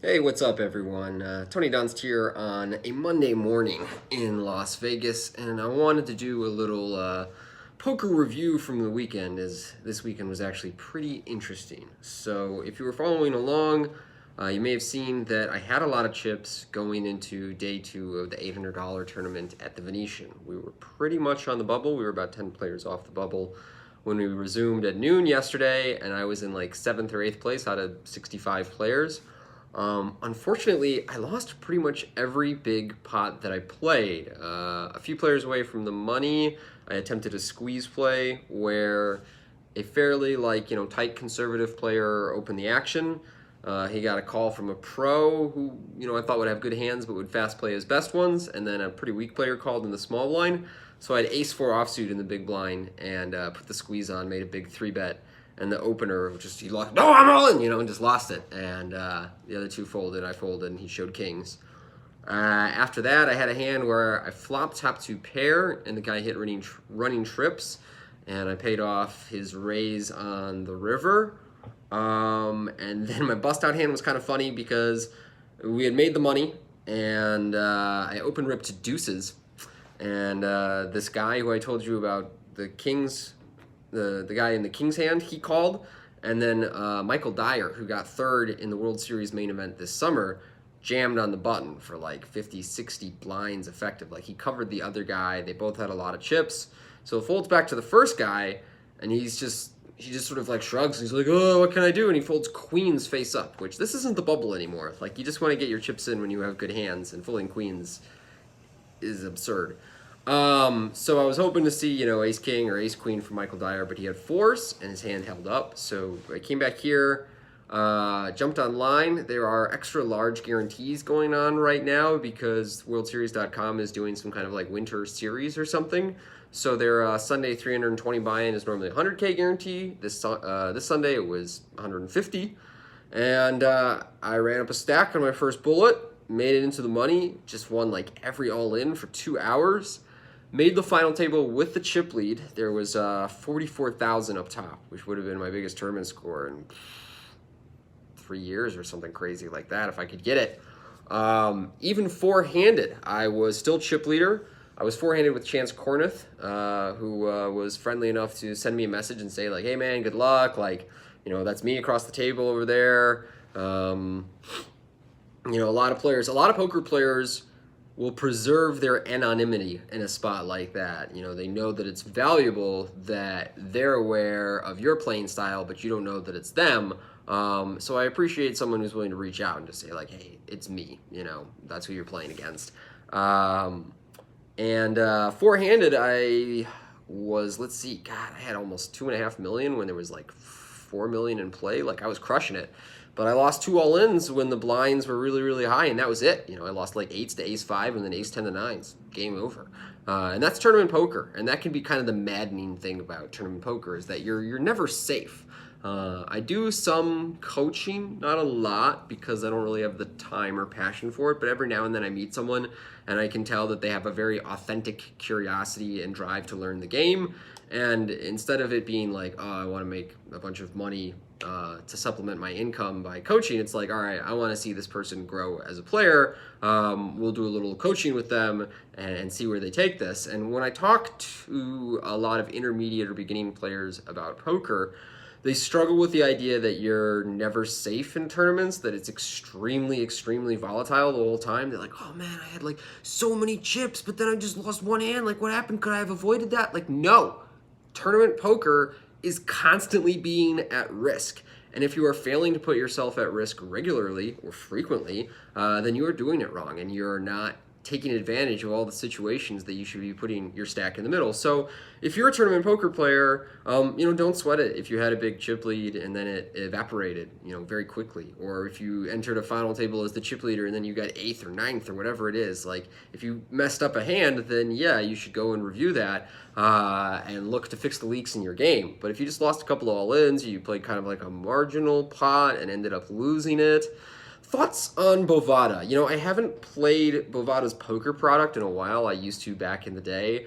Hey, what's up, everyone? Tony Dunst here on a Monday morning in Las Vegas, and I wanted to do a little poker review from the weekend, as this weekend was actually pretty interesting. So, if you were following along, you may have seen that I had a lot of chips going into day two of the $800 tournament at the Venetian. We were pretty much on the bubble, we were about 10 players off the bubble when we resumed at noon yesterday, and I was in like seventh or eighth place out of 65 players. Unfortunately, I lost pretty much every big pot that I played. A few players away from the money, I attempted a squeeze play where a fairly tight conservative player opened the action. He got a call from a pro who I thought would have good hands but would fast play his best ones, and then a pretty weak player called in the small blind. So I had ace four offsuit in the big blind and put the squeeze on, made a big three bet, and the opener just he lost. No, I'm all in, and just lost it. And the other two folded. I folded, and he showed kings. After that, I had a hand where I flopped top two pair, and the guy hit running trips, and I paid off his raise on the river. And then my bust out hand was kind of funny because we had made the money, and I open ripped deuces, and this guy who I told you about, the kings, the guy in the king's hand, he called, and then Michael Dyer, who got third in the World Series main event this summer, jammed on the button for like 50, 60 blinds effective. Like he covered the other guy. They both had a lot of chips. So it folds back to the first guy, and he just sort of like shrugs. He's like, oh, what can I do? And he folds queens face up, which this isn't the bubble anymore. Like you just want to get your chips in when you have good hands, and folding queens is absurd. So I was hoping to see, ace king or ace queen from Michael Dyer, but he had fours and his hand held up. So I came back here, jumped online. There are extra large guarantees going on right now because WorldSeries.com is doing some kind of like winter series or something. So their Sunday 320 buy-in is normally 100K guarantee. This Sunday it was 150, and I ran up a stack on my first bullet, made it into the money, just won like every all-in for 2 hours. Made the final table with the chip lead. There was 44,000 up top, which would have been my biggest tournament score in 3 years or something crazy like that if I could get it. Even four-handed, I was still chip leader. I was four-handed with Chance Corneth, who was friendly enough to send me a message and say like, "Hey man, good luck." Like, that's me across the table over there. A lot of players, a lot of poker players will preserve their anonymity in a spot like that. They know that it's valuable that they're aware of your playing style, but you don't know that it's them. So I appreciate someone who's willing to reach out and just say like, hey, it's me. That's who you're playing against. And four-handed, I was, let's see, God, I had almost 2.5 million when there was like 4 million in play. Like I was crushing it. But I lost two all-ins when the blinds were really, really high, and that was it. I lost like eights to ace five and then ace 10 to nines. Game over. And that's tournament poker, and that can be kind of the maddening thing about tournament poker is that you're never safe. I do some coaching, not a lot, because I don't really have the time or passion for it, but every now and then I meet someone and I can tell that they have a very authentic curiosity and drive to learn the game. And instead of it being like, oh, I want to make a bunch of money to supplement my income by coaching, it's like, all right, I want to see this person grow as a player. We'll do a little coaching with them and see where they take this. And when I talk to a lot of intermediate or beginning players about poker, they struggle with the idea that you're never safe in tournaments, that it's extremely, extremely volatile the whole time. They're like, oh man, I had like so many chips, but then I just lost one hand. Like, what happened? Could I have avoided that? Like, no. Tournament poker is constantly being at risk. And if you are failing to put yourself at risk regularly or frequently, then you are doing it wrong and you're not taking advantage of all the situations that you should be putting your stack in the middle. So if you're a tournament poker player, don't sweat it if you had a big chip lead and then it evaporated, very quickly. Or if you entered a final table as the chip leader and then you got eighth or ninth or whatever it is. Like if you messed up a hand, then yeah, you should go and review that and look to fix the leaks in your game. But if you just lost a couple of all-ins, you played kind of like a marginal pot and ended up losing it. Thoughts on Bovada? I haven't played Bovada's poker product in a while. I used to back in the day.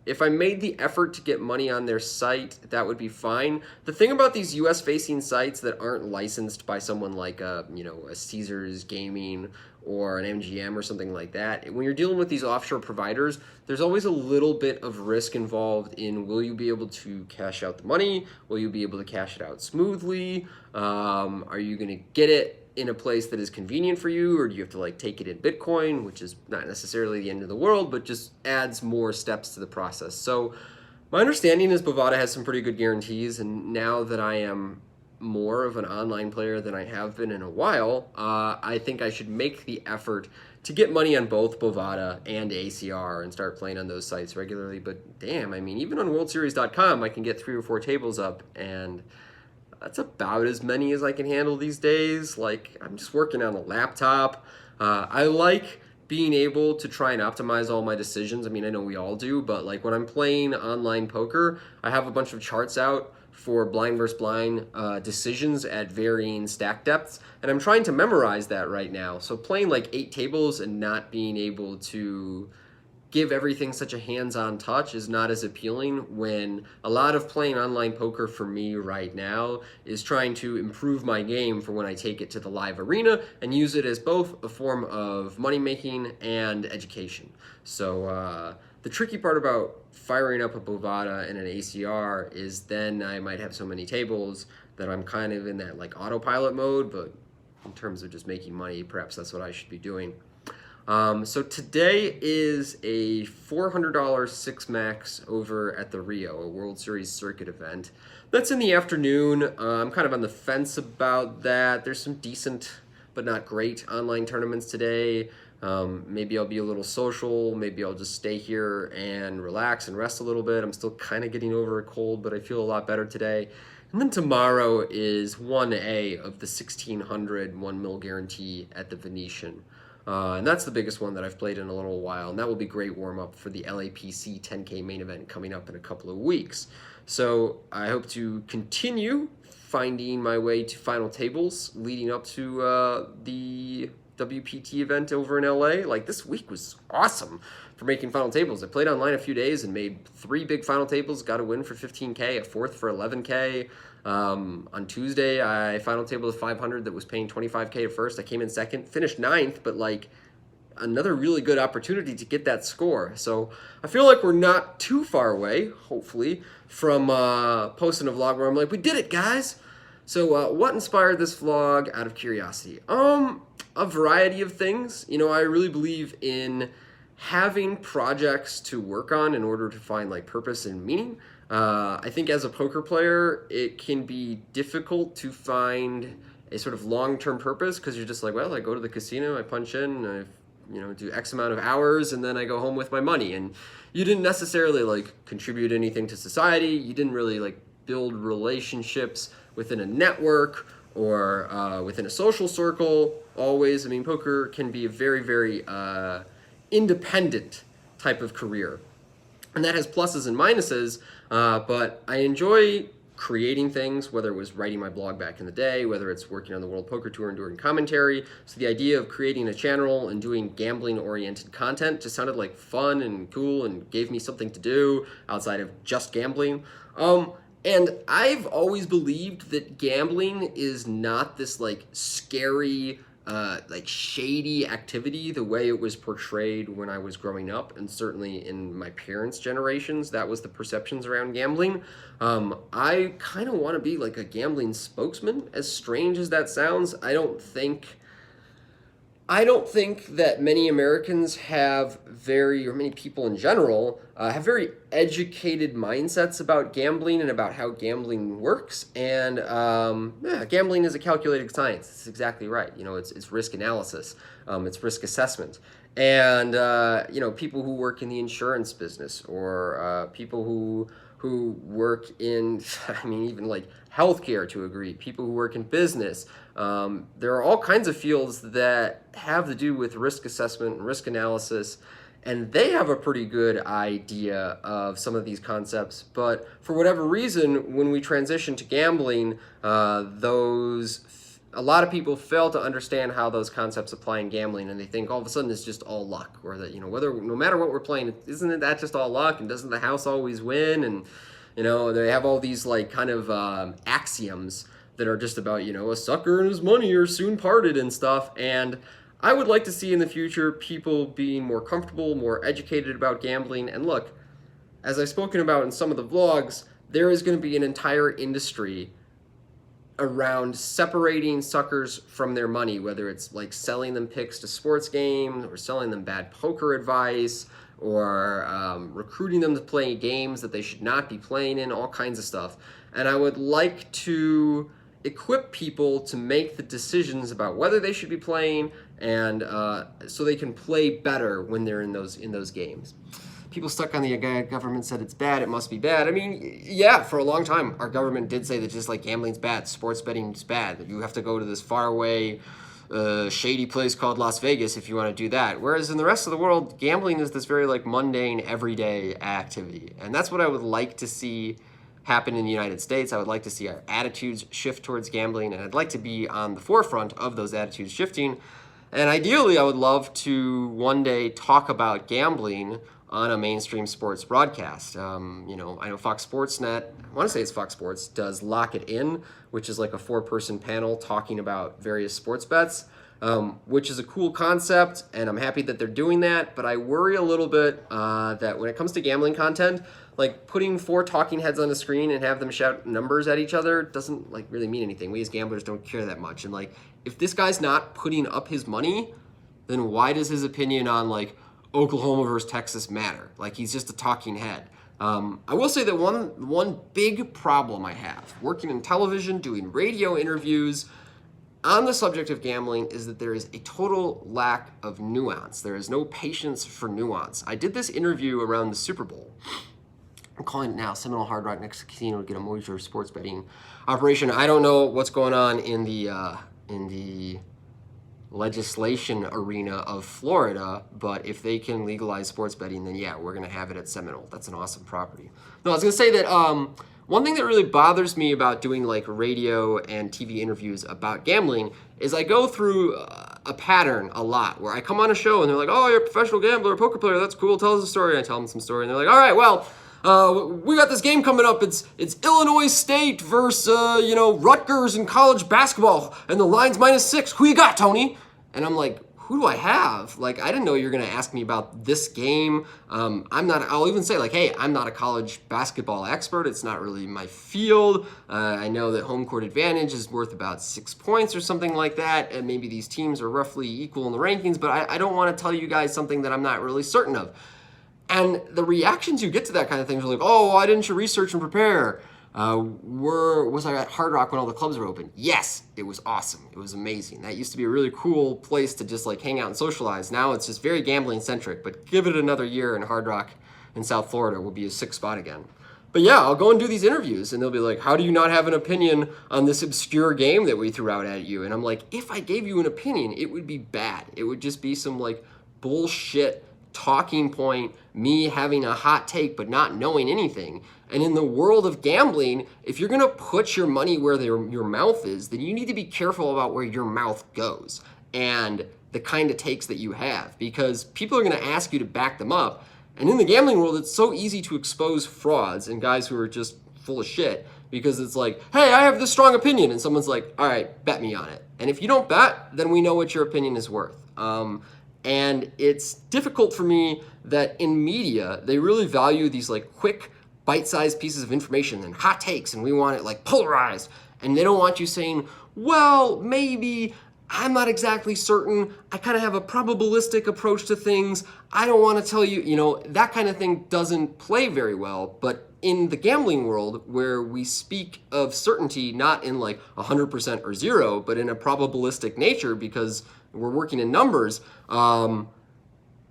if I made the effort to get money on their site, that would be fine. The thing about these US facing sites that aren't licensed by someone like a Caesars Gaming or an MGM or something like that, when you're dealing with these offshore providers, there's always a little bit of risk involved in, will you be able to cash out the money? Will you be able to cash it out smoothly? Are you going to get it in a place that is convenient for you, or do you have to like take it in Bitcoin, which is not necessarily the end of the world, but just adds more steps to the process. So my understanding is Bovada has some pretty good guarantees, and now that I am more of an online player than I have been in a while, I think I should make the effort to get money on both Bovada and ACR and start playing on those sites regularly. But damn, I mean, even on WorldSeries.com, I can get 3 or 4 tables up, and that's about as many as I can handle these days. Like, I'm just working on a laptop. I like being able to try and optimize all my decisions. I mean, I know we all do, but like when I'm playing online poker, I have a bunch of charts out for blind versus blind decisions at varying stack depths, and I'm trying to memorize that right now. So playing like 8 tables and not being able to give everything such a hands-on touch is not as appealing, when a lot of playing online poker for me right now is trying to improve my game for when I take it to the live arena and use it as both a form of money making and education. So the tricky part about firing up a Bovada and an ACR is then I might have so many tables that I'm kind of in that like autopilot mode, but in terms of just making money, perhaps that's what I should be doing. So today is a $400 Six Max over at the Rio, a World Series circuit event. That's in the afternoon. I'm kind of on the fence about that. There's some decent but not great online tournaments today. Maybe I'll be a little social. Maybe I'll just stay here and relax and rest a little bit. I'm still kind of getting over a cold, but I feel a lot better today. And then tomorrow is 1A of the 1600 1 mil guarantee at the Venetian. And that's the biggest one that I've played in a little while, and that will be great warm-up for the LAPC 10K main event coming up in a couple of weeks. So I hope to continue finding my way to final tables leading up to the WPT event over in LA. Like, this week was awesome for making final tables. I played online a few days and made 3 big final tables, got a win for 15K, a 4th for 11K. On Tuesday, I final tabled a 500 that was paying 25K at first. I came in second, finished 9th, but like another really good opportunity to get that score. So I feel like we're not too far away, hopefully, from posting a vlog where I'm like, we did it, guys. So what inspired this vlog out of curiosity? A variety of things. You know, I really believe in having projects to work on in order to find like purpose and meaning. I think as a poker player, it can be difficult to find a sort of long-term purpose, because you're just like, well, I go to the casino, I punch in, I do X amount of hours, and then I go home with my money. And you didn't necessarily like contribute anything to society. You didn't really like build relationships within a network or within a social circle. Always, I mean, poker can be a very, very independent type of career. And that has pluses and minuses, but I enjoy creating things, whether it was writing my blog back in the day, whether it's working on the World Poker Tour and doing commentary. So the idea of creating a channel and doing gambling-oriented content just sounded like fun and cool and gave me something to do outside of just gambling. And I've always believed that gambling is not this like scary, like shady activity the way it was portrayed when I was growing up, and certainly in my parents' generations, that was the perceptions around gambling. I kind of want to be like a gambling spokesman, as strange as that sounds. I don't think that many Americans have or many people in general, have very educated mindsets about gambling and about how gambling works. And gambling is a calculated science. It's exactly right. You know, it's risk analysis. It's risk assessment. And, people who work in the insurance business, or people who work in, even like healthcare to agree, people who work in business. There are all kinds of fields that have to do with risk assessment and risk analysis, and they have a pretty good idea of some of these concepts. But for whatever reason, when we transition to gambling, those a lot of people fail to understand how those concepts apply in gambling, and they think all of a sudden it's just all luck, or that, whether, no matter what we're playing, isn't it that just all luck, and doesn't the house always win? And they have all these like kind of axioms that are just about, a sucker and his money are soon parted and stuff. And I would like to see in the future people being more comfortable, more educated about gambling. And look, as I've spoken about in some of the vlogs, there is going to be an entire industry around separating suckers from their money, whether it's like selling them picks to sports games, or selling them bad poker advice, or recruiting them to play games that they should not be playing in, all kinds of stuff. And I would like to equip people to make the decisions about whether they should be playing, and so they can play better when they're in those games. People stuck on the government said it's bad, it must be bad. I mean, yeah, for a long time, our government did say that just like gambling's bad, sports betting's bad, that you have to go to this faraway, shady place called Las Vegas if you want to do that. Whereas in the rest of the world, gambling is this very like mundane, everyday activity. And that's what I would like to see happen in the United States. I would like to see our attitudes shift towards gambling, and I'd like to be on the forefront of those attitudes shifting. And ideally, I would love to one day talk about gambling on a mainstream sports broadcast. I know Fox Sports Net, I want to say it's Fox Sports, does Lock It In, which is like a 4-person panel talking about various sports bets, which is a cool concept, and I'm happy that they're doing that. But I worry a little bit that when it comes to gambling content, like putting 4 talking heads on the screen and have them shout numbers at each other doesn't like really mean anything. We as gamblers don't care that much. And like, if this guy's not putting up his money, then why does his opinion on like Oklahoma versus Texas matter? Like, he's just a talking head. I will say that one big problem I have working in television, doing radio interviews on the subject of gambling, is that there is a total lack of nuance. There is no patience for nuance. I did this interview around the Super Bowl. I'm calling it now Seminole Hard Rock next casino to get a Moisure sports betting operation. I don't know what's going on in the legislation arena of Florida, but if they can legalize sports betting, then yeah, we're going to have it at Seminole. That's an awesome property. No, I was going to say that one thing that really bothers me about doing like radio and TV interviews about gambling is I go through a pattern a lot where I come on a show and they're like, oh, you're a professional gambler, a poker player, that's cool, tell us a story. And I tell them some story and they're like, all right, well, we got this game coming up. It's Illinois State versus Rutgers in college basketball, and the line's -6. Who you got, Tony? And I'm like, who do I have? Like, I didn't know you were gonna ask me about this game. I'll even say like, hey, I'm not a college basketball expert. It's not really my field. I know that home court advantage is worth about 6 points or something like that. And maybe these teams are roughly equal in the rankings, but I don't want to tell you guys something that I'm not really certain of. And the reactions you get to that kind of thing are like, oh, why didn't you research and prepare? Was I at Hard Rock when all the clubs were open? Yes, it was awesome. It was amazing. That used to be a really cool place to just like hang out and socialize. Now it's just very gambling centric, but give it another year and Hard Rock in South Florida will be a sick spot again. But yeah, I'll go and do these interviews and they'll be like, how do you not have an opinion on this obscure game that we threw out at you? And I'm like, if I gave you an opinion, it would be bad. It would just be some like bullshit talking point, me having a hot take but not knowing anything. And in the world of gambling, if you're gonna put your money where your mouth is, then you need to be careful about where your mouth goes and the kind of takes that you have, because people are gonna ask you to back them up. And in the gambling world, it's so easy to expose frauds and guys who are just full of shit, because it's like, hey, I have this strong opinion, and someone's like, all right, bet me on it. And if you don't bet, then we know what your opinion is worth. And it's difficult for me that in media, they really value these like quick, bite-sized pieces of information and hot takes, and we want it like polarized. And they don't want you saying, well, maybe, I'm not exactly certain, I kind of have a probabilistic approach to things, I don't want to tell you, that kind of thing doesn't play very well. But in the gambling world, where we speak of certainty not in like 100% or 0, but in a probabilistic nature because we're working in numbers,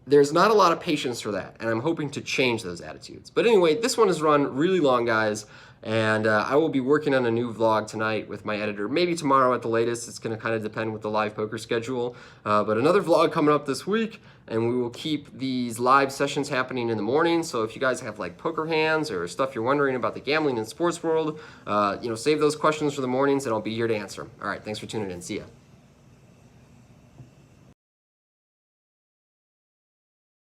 there's not a lot of patience for that, and I'm hoping to change those attitudes. But anyway, this one has run really long, guys, And I will be working on a new vlog tonight with my editor, maybe tomorrow at the latest. It's going to kind of depend with the live poker schedule. But another vlog coming up this week, and we will keep these live sessions happening in the morning. So if you guys have like poker hands or stuff you're wondering about the gambling and sports world, save those questions for the mornings, and I'll be here to answer. All right, thanks for tuning in. See ya.